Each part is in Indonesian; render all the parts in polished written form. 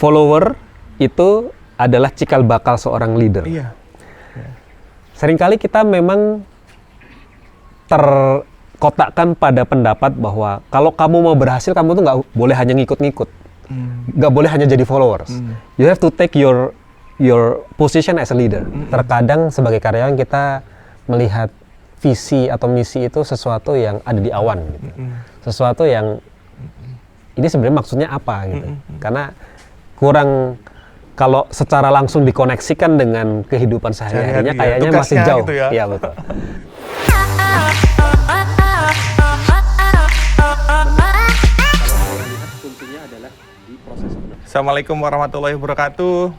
follower itu adalah cikal bakal seorang leader. Iya. Seringkali kita memang terkotakkan pada pendapat bahwa kalau kamu mau berhasil, kamu tuh nggak boleh hanya ngikut-ngikut, nggak boleh hanya jadi followers. You have to take your position as a leader. Terkadang sebagai karyawan kita melihat visi atau misi itu sesuatu yang ada di awan, gitu. Sesuatu yang ini sebenarnya maksudnya apa gitu. Karena kurang, kalau secara langsung dikoneksikan dengan kehidupan sehari-harinya kayaknya masih jauh. Gitu ya. Iya, betul. Assalamualaikum warahmatullahi wabarakatuh.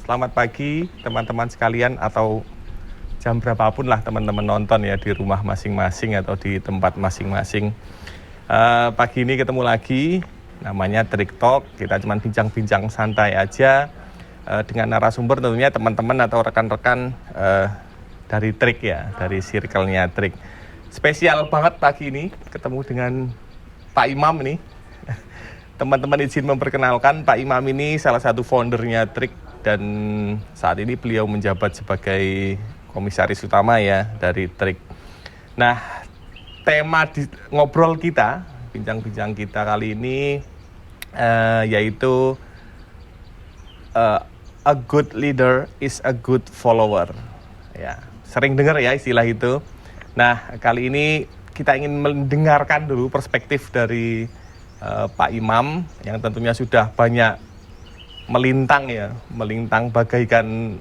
Selamat pagi teman-teman sekalian, atau jam berapapun lah teman-teman nonton ya, di rumah masing-masing atau di tempat masing-masing. Pagi ini ketemu lagi, namanya Trik Talk. Kita cuma bincang-bincang santai aja dengan narasumber tentunya teman-teman atau rekan-rekan dari Trik ya, dari circle-nya Trik. Spesial banget pagi ini ketemu dengan Pak Imam nih. Teman-teman izin memperkenalkan, Pak Imam ini salah satu foundernya Trik dan saat ini beliau menjabat sebagai komisaris utama ya dari Trik. Nah, tema ngobrol kita, bincang-bincang kita kali ini yaitu a good leader is a good follower. Ya, sering dengar ya istilah itu. Nah, kali ini kita ingin mendengarkan dulu perspektif dari Pak Imam yang tentunya sudah banyak melintang bagaikan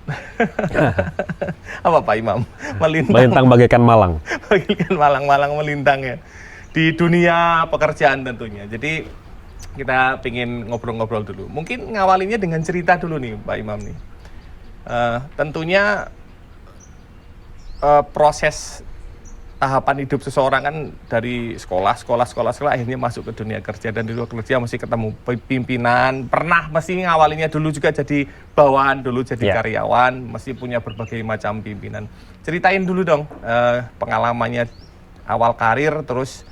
apa Pak Imam? Melintang bagaikan malang. Bagaikan malang melintang ya di dunia pekerjaan tentunya. Jadi kita ingin ngobrol-ngobrol dulu. Mungkin ngawalinya dengan cerita dulu nih Pak Imam nih. Tentunya proses tahapan hidup seseorang kan dari sekolah akhirnya masuk ke dunia kerja, dan di luar kerja mesti ketemu pimpinan, pernah mesti ngawalinya dulu juga jadi bawahan dulu, jadi karyawan, mesti punya berbagai macam pimpinan. Ceritain dulu dong pengalamannya awal karir, terus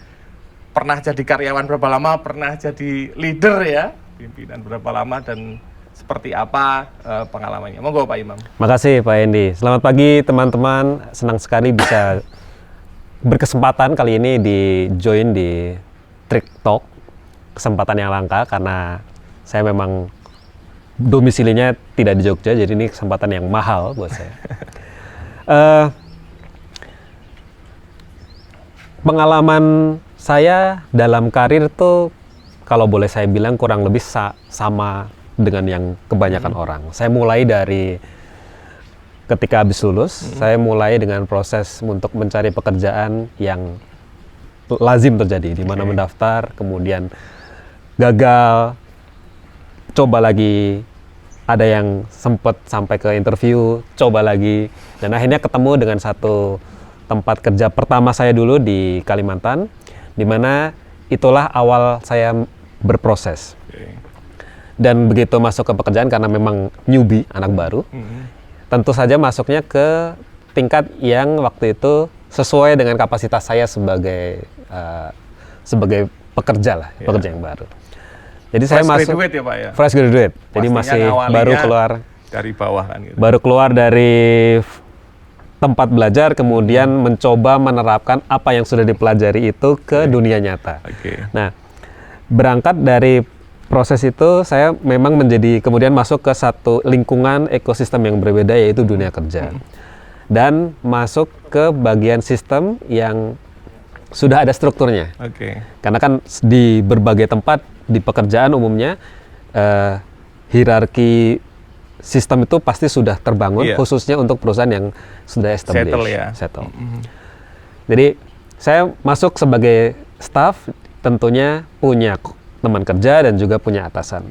pernah jadi karyawan berapa lama, pernah jadi leader ya, pimpinan berapa lama, dan seperti apa pengalamannya. Monggo Pak Imam. Makasih Pak Hendy. Selamat pagi teman-teman, senang sekali bisa berkesempatan kali ini di join di Trik Talk. Kesempatan yang langka karena saya memang domisilinya tidak di Jogja, jadi ini kesempatan yang mahal buat saya. Pengalaman saya dalam karir tuh kalau boleh saya bilang kurang lebih sama dengan yang kebanyakan orang. Saya mulai dari ketika habis lulus, saya mulai dengan proses untuk mencari pekerjaan yang lazim terjadi, di mana mendaftar, kemudian gagal, coba lagi, ada yang sempat sampai ke interview, coba lagi, dan akhirnya ketemu dengan satu tempat kerja pertama saya dulu di Kalimantan, di mana itulah awal saya berproses. Dan begitu masuk ke pekerjaan, karena memang newbie, anak baru, tentu saja masuknya ke tingkat yang waktu itu sesuai dengan kapasitas saya sebagai pekerja lah, pekerja yang baru. Jadi saya masuk graduate ya Pak ya? Fresh graduate, jadi masih baru keluar dari bawah kan gitu. Baru keluar dari tempat belajar, kemudian mencoba menerapkan apa yang sudah dipelajari itu ke dunia nyata. Nah, berangkat dari proses itu, saya memang kemudian masuk ke satu lingkungan ekosistem yang berbeda, yaitu dunia kerja. Dan masuk ke bagian sistem yang sudah ada strukturnya. Karena kan di berbagai tempat di pekerjaan umumnya, hierarki sistem itu pasti sudah terbangun, khususnya untuk perusahaan yang sudah established. Settle. Jadi saya masuk sebagai staff, tentunya punya teman kerja dan juga punya atasan.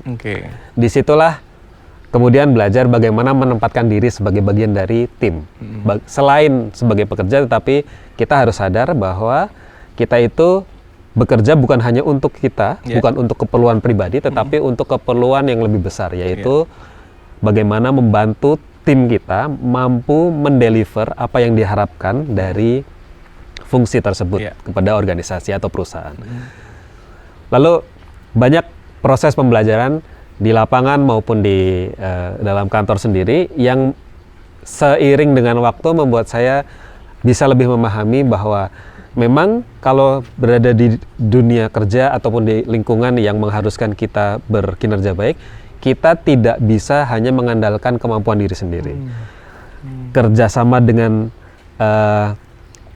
Disitulah kemudian belajar bagaimana menempatkan diri sebagai bagian dari tim. Selain sebagai pekerja, tetapi kita harus sadar bahwa kita itu bekerja bukan hanya untuk kita, bukan untuk keperluan pribadi, tetapi untuk keperluan yang lebih besar, yaitu bagaimana membantu tim kita mampu mendeliver apa yang diharapkan dari fungsi tersebut kepada organisasi atau perusahaan. Lalu banyak proses pembelajaran di lapangan maupun di dalam kantor sendiri, yang seiring dengan waktu membuat saya bisa lebih memahami bahwa memang kalau berada di dunia kerja ataupun di lingkungan yang mengharuskan kita berkinerja baik, kita tidak bisa hanya mengandalkan kemampuan diri sendiri. Kerjasama dengan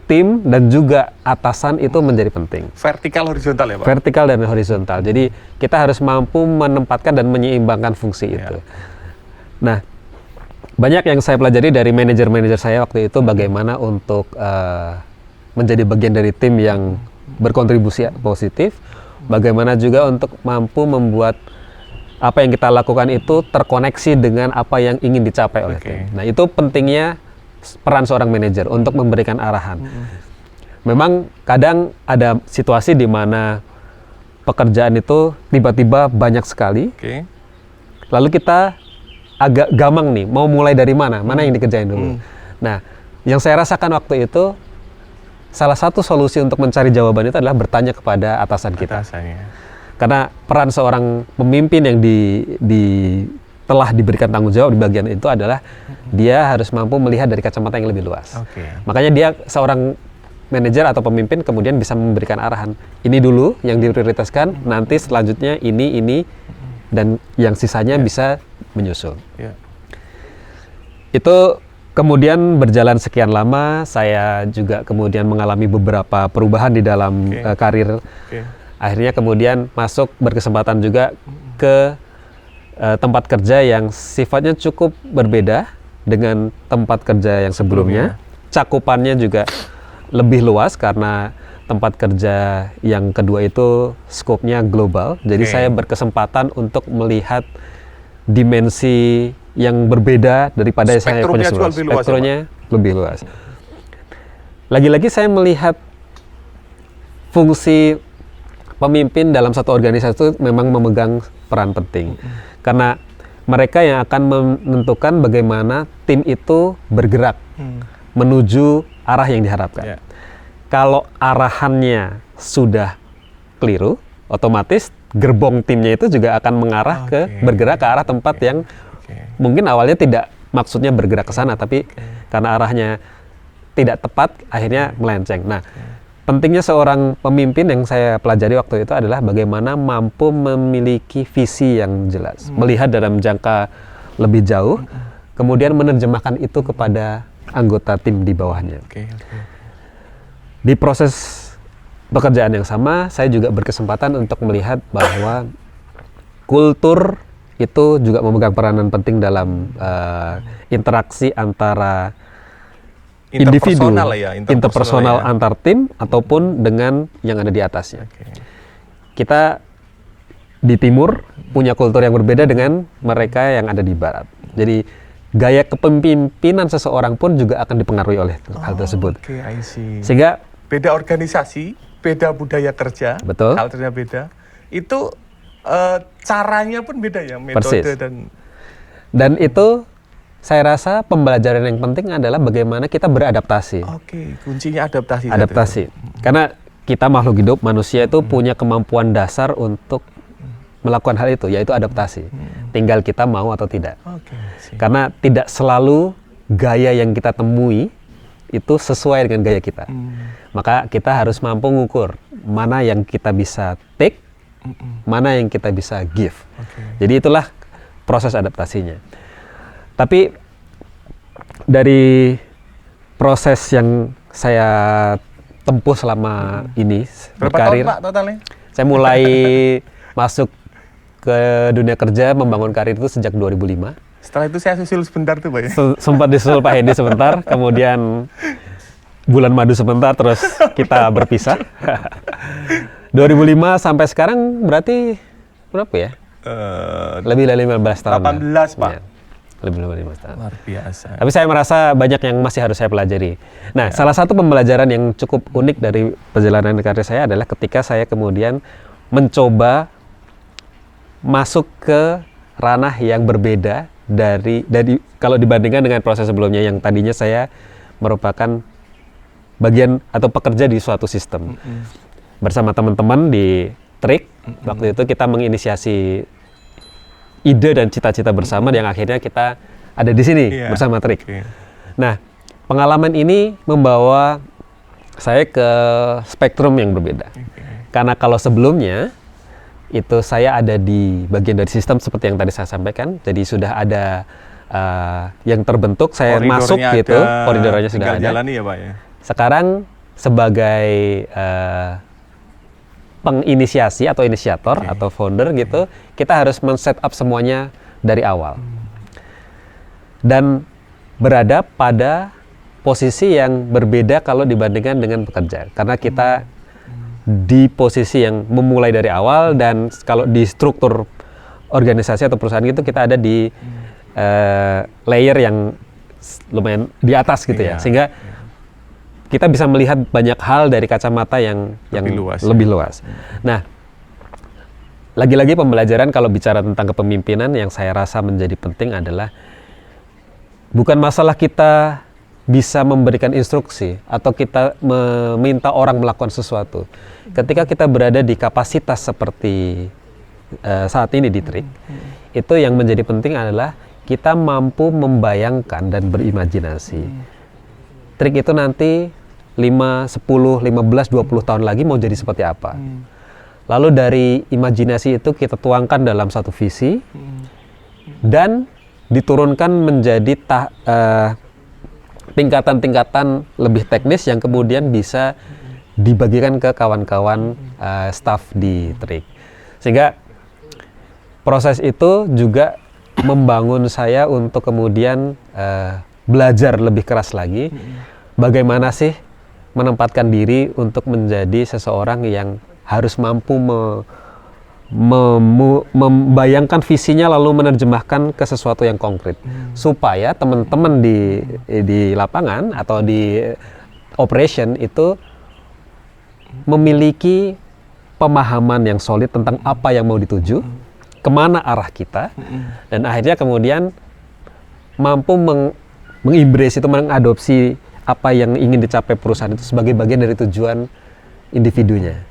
tim dan juga atasan itu menjadi penting. Vertikal horizontal ya Pak? Vertikal dan horizontal. Jadi kita harus mampu menempatkan dan menyeimbangkan fungsi itu. Nah, banyak yang saya pelajari dari manajer-manajer saya waktu itu bagaimana untuk menjadi bagian dari tim yang berkontribusi positif, bagaimana juga untuk mampu membuat apa yang kita lakukan itu terkoneksi dengan apa yang ingin dicapai oleh tim. Nah, itu pentingnya peran seorang manajer untuk memberikan arahan. Memang kadang ada situasi di mana pekerjaan itu tiba-tiba banyak sekali, lalu kita agak gamang nih, mau mulai dari mana yang dikerjain dulu. Nah, yang saya rasakan waktu itu, salah satu solusi untuk mencari jawaban itu adalah bertanya kepada atasan kita. Karena peran seorang pemimpin yang telah diberikan tanggung jawab di bagian itu adalah dia harus mampu melihat dari kacamata yang lebih luas. Makanya dia seorang manajer atau pemimpin kemudian bisa memberikan arahan. Ini dulu yang diprioritaskan, nanti selanjutnya ini, dan yang sisanya bisa menyusul. Itu kemudian berjalan sekian lama, saya juga kemudian mengalami beberapa perubahan di dalam karir. Akhirnya kemudian masuk berkesempatan juga ke tempat kerja yang sifatnya cukup berbeda dengan tempat kerja yang sebelumnya. Cakupannya juga lebih luas karena tempat kerja yang kedua itu skopnya global. Jadi saya berkesempatan untuk melihat dimensi yang berbeda daripada saya punya sebelumnya. Spektrumnya lebih luas. Lagi-lagi saya melihat fungsi pemimpin dalam satu organisasi itu memang memegang peran penting. Karena mereka yang akan menentukan bagaimana tim itu bergerak menuju arah yang diharapkan. Kalau arahannya sudah keliru, otomatis gerbong timnya itu juga akan mengarah bergerak ke arah tempat yang mungkin awalnya tidak maksudnya bergerak ke sana, tapi karena arahnya tidak tepat, akhirnya melenceng. Nah, pentingnya seorang pemimpin yang saya pelajari waktu itu adalah bagaimana mampu memiliki visi yang jelas, melihat dalam jangka lebih jauh, kemudian menerjemahkan itu kepada anggota tim di bawahnya. Di proses pekerjaan yang sama, saya juga berkesempatan untuk melihat bahwa kultur itu juga memegang peranan penting dalam interaksi antara individu, interpersonal antar tim ataupun dengan yang ada di atasnya. Kita di timur punya kultur yang berbeda dengan mereka yang ada di barat. Jadi gaya kepemimpinan seseorang pun juga akan dipengaruhi oleh hal tersebut. Sehingga beda organisasi, beda budaya kerja, culture-nya beda. Itu caranya pun beda ya, metode dan itu saya rasa pembelajaran yang penting adalah bagaimana kita beradaptasi. Kuncinya adaptasi. Adaptasi. Karena kita makhluk hidup, manusia itu punya kemampuan dasar untuk melakukan hal itu, yaitu adaptasi. Tinggal kita mau atau tidak. Karena tidak selalu gaya yang kita temui itu sesuai dengan gaya kita. Maka kita harus mampu mengukur mana yang kita bisa take, mana yang kita bisa give. Jadi itulah proses adaptasinya. Tapi dari proses yang saya tempuh selama ini berkarir, berapa tahun Pak totalnya? Saya mulai masuk ke dunia kerja, membangun karir itu sejak 2005. Setelah itu saya susul sebentar tuh Pak ya? Sempat disusul Pak Hendy sebentar, kemudian bulan madu sebentar, terus kita berpisah. 2005 sampai sekarang berarti berapa ya? Lebih dari 15 tahun. 18 Pak. Ya, lebih dari 15 tahun. Luar biasa. Tapi saya merasa banyak yang masih harus saya pelajari. Nah, salah satu pembelajaran yang cukup unik dari perjalanan karir saya adalah ketika saya kemudian mencoba masuk ke ranah yang berbeda dari kalau dibandingkan dengan proses sebelumnya yang tadinya saya merupakan bagian atau pekerja di suatu sistem. Bersama teman-teman di Trik, waktu itu kita menginisiasi ide dan cita-cita bersama yang akhirnya kita ada di sini bersama Trik. Nah, pengalaman ini membawa saya ke spektrum yang berbeda. Karena kalau sebelumnya itu saya ada di bagian dari sistem seperti yang tadi saya sampaikan, jadi sudah ada yang terbentuk, saya masuk gitu, koridornya sudah ada. Jalani ya Pak ya. Sekarang sebagai penginisiasi atau inisiator atau founder gitu, kita harus men-set up semuanya dari awal. Dan berada pada posisi yang berbeda kalau dibandingkan dengan pekerja. Karena kita di posisi yang memulai dari awal, dan kalau di struktur organisasi atau perusahaan gitu kita ada di layer yang lumayan di atas gitu ya, sehingga kita bisa melihat banyak hal dari kacamata yang lebih luas. Nah, lagi-lagi pembelajaran kalau bicara tentang kepemimpinan yang saya rasa menjadi penting adalah bukan masalah kita bisa memberikan instruksi atau kita meminta orang melakukan sesuatu. Ketika kita berada di kapasitas seperti saat ini di Trik, itu yang menjadi penting adalah kita mampu membayangkan dan berimajinasi. Trik itu nanti 5, 10, 15, 20 tahun lagi mau jadi seperti apa. Lalu dari imajinasi itu kita tuangkan dalam satu visi dan diturunkan menjadi tingkatan-tingkatan lebih teknis yang kemudian bisa dibagikan ke kawan-kawan staff di Trik. Sehingga proses itu juga membangun saya untuk kemudian belajar lebih keras lagi bagaimana sih menempatkan diri untuk menjadi seseorang yang harus mampu membayangkan visinya lalu menerjemahkan ke sesuatu yang konkret supaya teman-teman di lapangan atau di operation itu memiliki pemahaman yang solid tentang apa yang mau dituju, kemana arah kita, dan akhirnya kemudian mampu mengembrace itu, mengadopsi apa yang ingin dicapai perusahaan itu sebagai bagian dari tujuan individunya.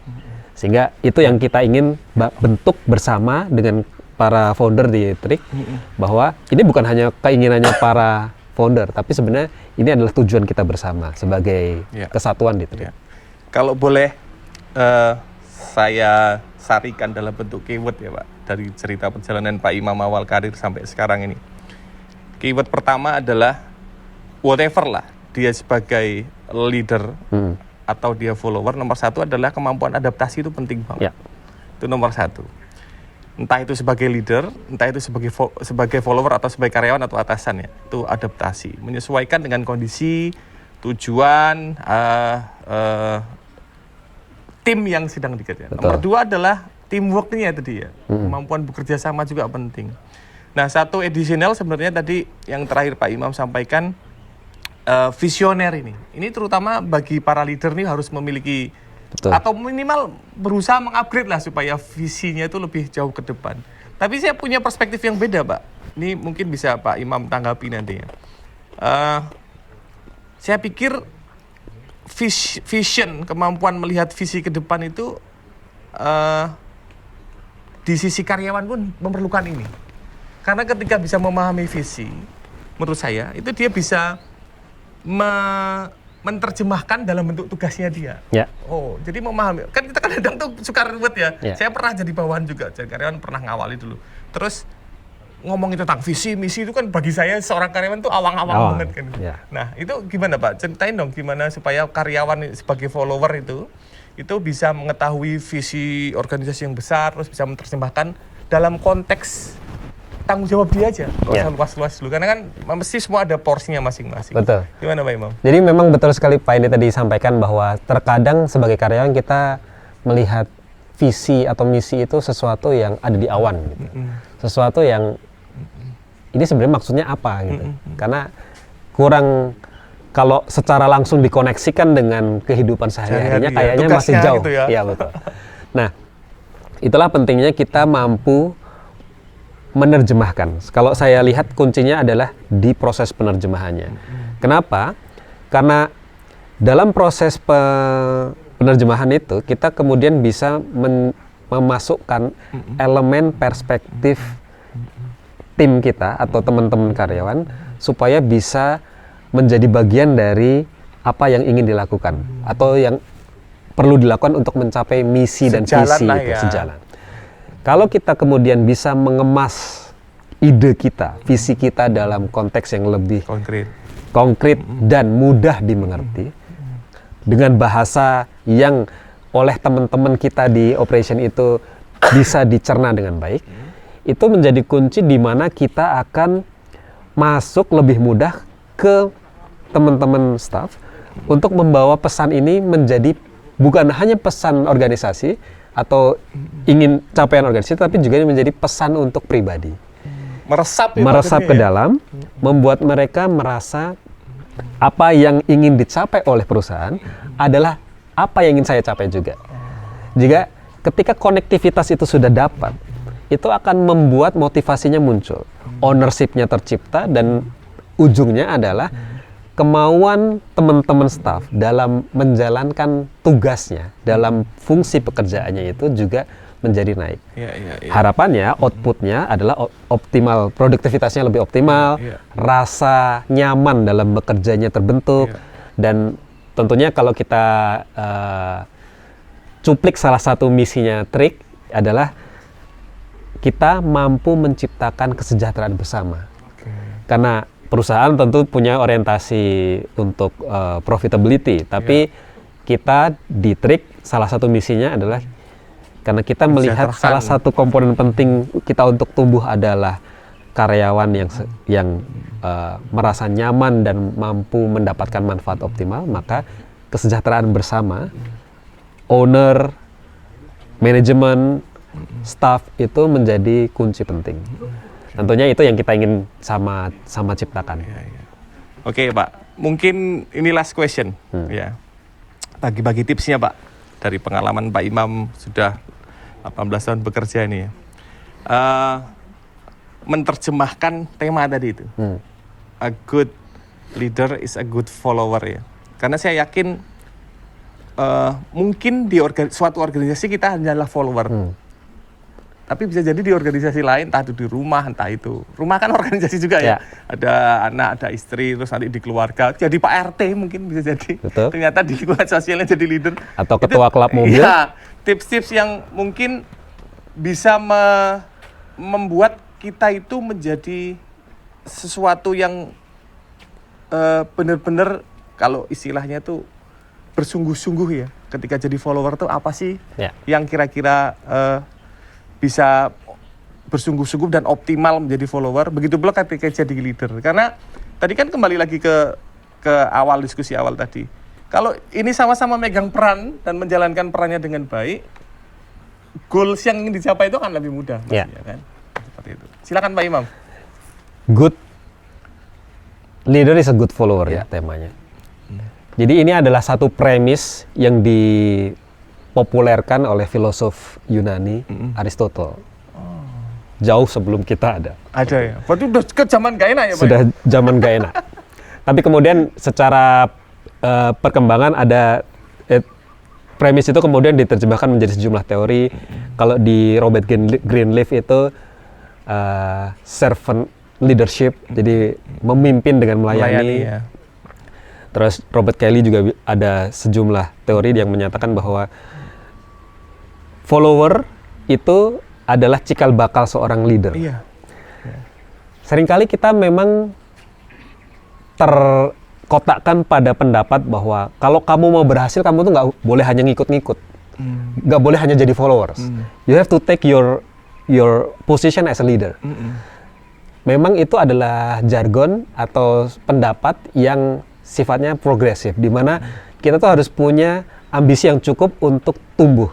Sehingga itu yang kita ingin bentuk bersama dengan para founder di Trik, bahwa ini bukan hanya keinginannya para founder, tapi sebenarnya ini adalah tujuan kita bersama sebagai kesatuan di Trik. Kalau boleh saya sarikan dalam bentuk keyword ya Pak, dari cerita perjalanan Pak Imam awal karir sampai sekarang ini. Keyword pertama adalah whatever lah dia sebagai leader atau dia follower, nomor satu adalah kemampuan adaptasi itu penting banget. Itu nomor satu. Entah itu sebagai leader, entah itu sebagai follower atau sebagai karyawan atau atasan ya, itu adaptasi, menyesuaikan dengan kondisi, tujuan, tim yang sedang dikerjakan. Nomor dua adalah teamwork-nya tadi ya, kemampuan bekerja sama juga penting. Nah, satu additional sebenarnya tadi yang terakhir Pak Imam sampaikan, visioner ini terutama bagi para leader nih harus memiliki atau minimal berusaha mengupgrade lah supaya visinya itu lebih jauh ke depan. Tapi saya punya perspektif yang beda Pak, ini mungkin bisa Pak Imam tanggapi nanti ya. Saya pikir vision, kemampuan melihat visi ke depan itu di sisi karyawan pun memerlukan ini. Karena ketika bisa memahami visi, menurut saya itu dia bisa menerjemahkan dalam bentuk tugasnya dia. Oh, jadi memahami. Kan kita kadang tuh suka ribet ya. Saya pernah jadi bawahan juga, jadi karyawan pernah ngawali dulu. Terus ngomongin tentang visi, misi itu kan bagi saya seorang karyawan tuh awang-awang banget kan. Nah, itu gimana Pak? Ceritain dong gimana supaya karyawan sebagai follower itu bisa mengetahui visi organisasi yang besar, terus bisa menerjemahkan dalam konteks tanggung jawab dia aja, nggak usah luas-luas dulu, karena kan mesti semua ada porsinya masing-masing. Betul. Gimana Pak Imam? Jadi memang betul sekali Pak ini tadi disampaikan bahwa terkadang sebagai karyawan kita melihat visi atau misi itu sesuatu yang ada di awan, gitu. Sesuatu yang ini sebenarnya maksudnya apa gitu, karena kurang kalau secara langsung dikoneksikan dengan kehidupan sehari-harinya kayaknya masih jauh. Gitu ya. Iya betul. Nah, itulah pentingnya kita mampu menerjemahkan. Kalau saya lihat kuncinya adalah di proses penerjemahannya. Kenapa? Karena dalam proses penerjemahan itu kita kemudian bisa memasukkan elemen perspektif tim kita atau teman-teman karyawan supaya bisa menjadi bagian dari apa yang ingin dilakukan atau yang perlu dilakukan untuk mencapai misi dan Sejalan visi lah itu ya. sejalan. Kalau kita kemudian bisa mengemas ide kita, visi kita dalam konteks yang lebih konkret dan mudah dimengerti dengan bahasa yang oleh teman-teman kita di operation itu bisa dicerna dengan baik, itu menjadi kunci di mana kita akan masuk lebih mudah ke teman-teman staff untuk membawa pesan ini menjadi bukan hanya pesan organisasi atau ingin capaian organisasi, tapi juga ini menjadi pesan untuk pribadi. Meresap ke dalam, membuat mereka merasa apa yang ingin dicapai oleh perusahaan adalah apa yang ingin saya capai juga. Jika ketika konektivitas itu sudah dapat, itu akan membuat motivasinya muncul, ownership-nya tercipta, dan ujungnya adalah kemauan teman-teman staff dalam menjalankan tugasnya, dalam fungsi pekerjaannya itu juga menjadi naik. Harapannya outputnya adalah optimal, produktivitasnya lebih optimal, rasa nyaman dalam bekerjanya terbentuk, dan tentunya kalau kita cuplik salah satu misinya Trik adalah kita mampu menciptakan kesejahteraan bersama. Karena perusahaan tentu punya orientasi untuk profitability, tapi kita di Trik salah satu misinya adalah karena kita melihat salah satu komponen penting kita untuk tumbuh adalah karyawan yang merasa nyaman dan mampu mendapatkan manfaat optimal, maka kesejahteraan bersama, owner, manajemen, staff itu menjadi kunci penting. Tentunya itu yang kita ingin sama ciptakan. Oke, Pak, mungkin ini last question ya. Bagi-bagi tipsnya, Pak, dari pengalaman Pak Imam sudah 18 tahun bekerja ini ya. Menerjemahkan tema tadi itu. A good leader is a good follower ya. Karena saya yakin mungkin di suatu organisasi kita hanyalah follower. Tapi bisa jadi di organisasi lain, entah itu di rumah, entah itu. Rumah kan organisasi juga ya. Ada anak, ada istri, terus nanti di keluarga. Jadi Pak RT mungkin bisa jadi. Betul. Ternyata di lingkungan sosialnya jadi leader. Atau ketua klub mobil. Iya, tips-tips yang mungkin bisa membuat kita itu menjadi sesuatu yang benar-benar, kalau istilahnya tuh bersungguh-sungguh ya. Ketika jadi follower tuh apa sih yang kira-kira bisa bersungguh-sungguh dan optimal menjadi follower, begitu pula ketika jadi leader. Karena tadi kan kembali lagi ke awal diskusi awal tadi. Kalau ini sama-sama megang peran dan menjalankan perannya dengan baik, goals yang ingin dicapai itu akan lebih mudah, ya kan? Seperti itu. Silakan Pak Imam. Good leader is a good follower ya temanya. Jadi ini adalah satu premis yang dipopulerkan oleh filosof Yunani Aristotle. Jauh sebelum kita ada. Ada ya. Berarti udah ke zaman gak enak ya Pak? Sudah zaman gak enak. Tapi kemudian secara perkembangan ada premis itu kemudian diterjemahkan menjadi sejumlah teori. Kalau di Robert Greenleaf itu servant leadership, jadi memimpin dengan melayani. Ya. Terus Robert Kelly juga ada sejumlah teori yang menyatakan bahwa follower itu adalah cikal bakal seorang leader. Iya. Seringkali kita memang terkotakkan pada pendapat bahwa kalau kamu mau berhasil, kamu tuh nggak boleh hanya ngikut-ngikut, nggak boleh hanya jadi followers. You have to take your position as a leader. Memang itu adalah jargon atau pendapat yang sifatnya progresif, di mana kita tuh harus punya ambisi yang cukup untuk tumbuh.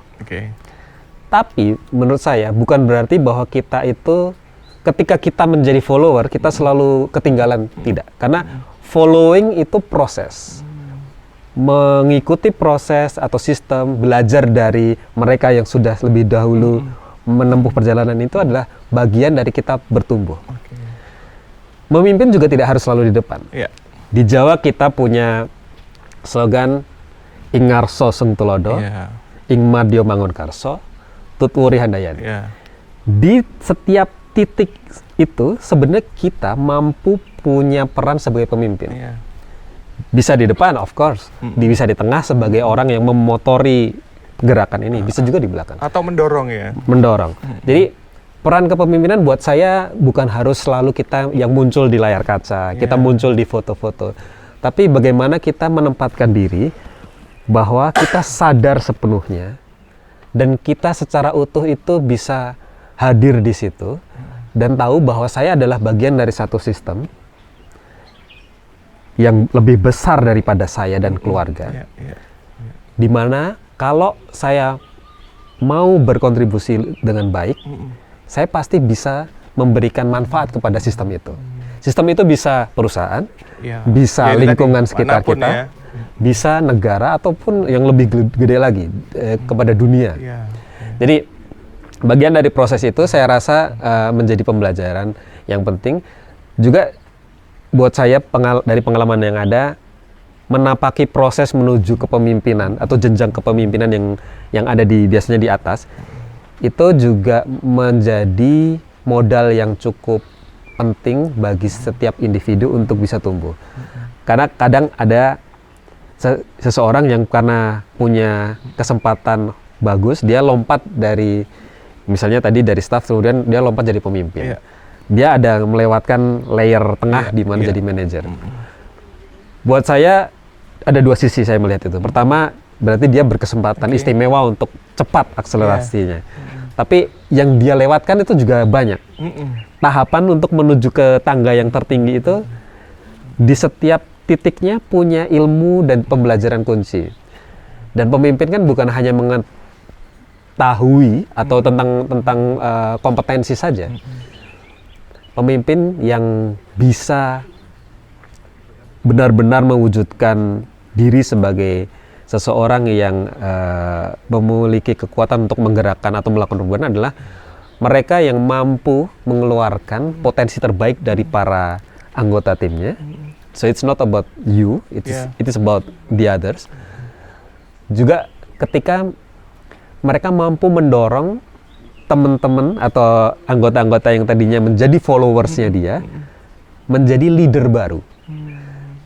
Tapi menurut saya bukan berarti bahwa kita itu ketika kita menjadi follower kita selalu ketinggalan, tidak. Karena following itu proses. Mengikuti proses atau sistem, belajar dari mereka yang sudah lebih dahulu menempuh perjalanan itu adalah bagian dari kita bertumbuh. Memimpin juga tidak harus selalu di depan. Di Jawa kita punya slogan Ingarso Seng Tulodo, Ing Madya Mangun Karso, Tutwuri Handayani. Di setiap titik itu sebenarnya kita mampu punya peran sebagai pemimpin. Iya. Bisa di depan, of course. Bisa di tengah sebagai orang yang memotori gerakan ini. Bisa juga di belakang. Atau mendorong ya. Mendorong. Jadi peran kepemimpinan buat saya bukan harus selalu kita yang muncul di layar kaca, kita muncul di foto-foto. Tapi bagaimana kita menempatkan diri bahwa kita sadar sepenuhnya dan kita secara utuh itu bisa hadir di situ dan tahu bahwa saya adalah bagian dari satu sistem yang lebih besar daripada saya dan keluarga. Di mana kalau saya mau berkontribusi dengan baik, saya pasti bisa memberikan manfaat kepada sistem itu. Sistem itu bisa perusahaan, bisa lingkungan sekitar kita, bisa negara, ataupun yang lebih gede lagi, kepada dunia. Jadi bagian dari proses itu saya rasa menjadi pembelajaran yang penting. Juga buat saya dari pengalaman yang ada, menapaki proses menuju kepemimpinan atau jenjang kepemimpinan yang ada biasanya di atas, itu juga menjadi modal yang cukup penting bagi setiap individu untuk bisa tumbuh. Karena kadang ada seseorang yang karena punya kesempatan bagus, dia lompat dari, misalnya tadi dari staff, kemudian dia lompat jadi pemimpin. Dia ada melewatkan layer tengah di mana jadi manajer. Buat saya ada dua sisi saya melihat itu. Pertama, berarti dia berkesempatan istimewa untuk cepat akselerasinya. Tapi yang dia lewatkan itu juga banyak. Tahapan untuk menuju ke tangga yang tertinggi itu di setiap titiknya punya ilmu dan pembelajaran kunci. Dan pemimpin kan bukan hanya mengetahui atau tentang kompetensi saja. Pemimpin yang bisa benar-benar mewujudkan diri sebagai seseorang yang memiliki kekuatan untuk menggerakkan atau melakukan perubahan adalah mereka yang mampu mengeluarkan potensi terbaik dari para anggota timnya. So it's not about you, it is about the others. Juga ketika mereka mampu mendorong teman-teman atau anggota-anggota yang tadinya menjadi followersnya dia menjadi leader baru.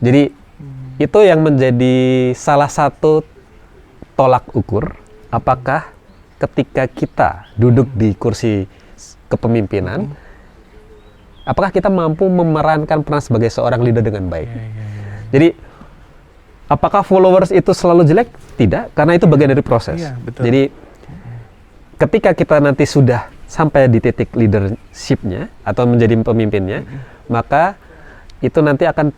Jadi itu yang menjadi salah satu tolak ukur apakah ketika kita duduk di kursi kepemimpinan, apakah kita mampu memerankan peran sebagai seorang leader dengan baik. Jadi apakah followers itu selalu jelek? Tidak, karena itu bagian dari proses. Jadi ketika kita nanti sudah sampai di titik leadership-nya atau menjadi pemimpinnya, maka itu nanti akan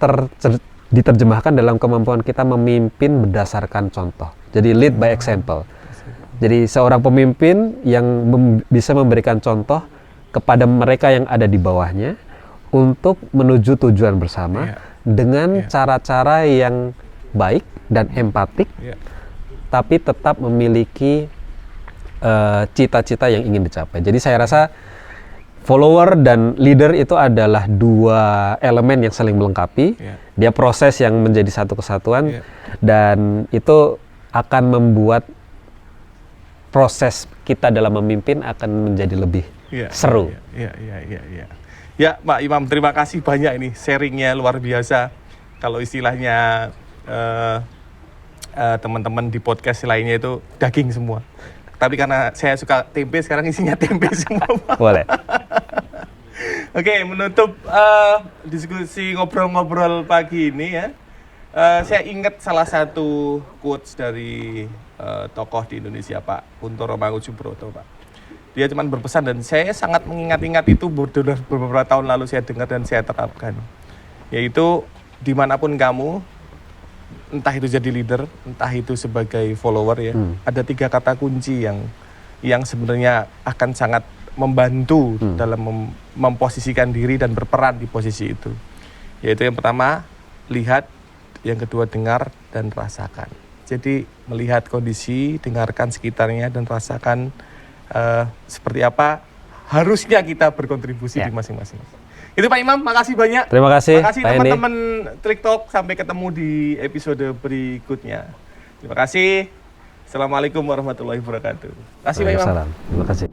diterjemahkan dalam kemampuan kita memimpin berdasarkan contoh. Jadi lead by example. Jadi seorang pemimpin yang bisa memberikan contoh kepada mereka yang ada di bawahnya untuk menuju tujuan bersama dengan cara-cara yang baik dan empatik, tapi tetap memiliki cita-cita yang ingin dicapai. Jadi saya rasa follower dan leader itu adalah dua elemen yang saling melengkapi. Dia proses yang menjadi satu kesatuan, dan itu akan membuat proses kita dalam memimpin akan menjadi lebih seru. Ya, Pak Imam, terima kasih banyak ini sharingnya luar biasa. Kalau istilahnya teman-teman di podcast lainnya itu daging semua. Tapi karena saya suka tempe, sekarang isinya tempe semua. Boleh. Oke, menutup diskusi ngobrol-ngobrol pagi ini ya. Saya ingat salah satu quotes dari tokoh di Indonesia, Pak Kuntoro Mangkusubroto, Pak. Dia cuma berpesan, dan saya sangat mengingat-ingat itu beberapa tahun lalu saya dengar dan saya terapkan. Yaitu dimanapun kamu, entah itu jadi leader, entah itu sebagai follower ya, ada 3 kata kunci yang sebenarnya akan sangat membantu dalam memposisikan diri dan berperan di posisi itu. Yaitu yang pertama, lihat, yang kedua dengar, dan rasakan. Jadi melihat kondisi, dengarkan sekitarnya, dan rasakan seperti apa harusnya kita berkontribusi di masing-masing. Itu Pak Imam, makasih banyak. Terima kasih. Terima kasih teman-teman Trik Talk. Sampai ketemu di episode berikutnya. Terima kasih. Assalamualaikum warahmatullahi wabarakatuh. Terima kasih Pak Imam. Terima kasih.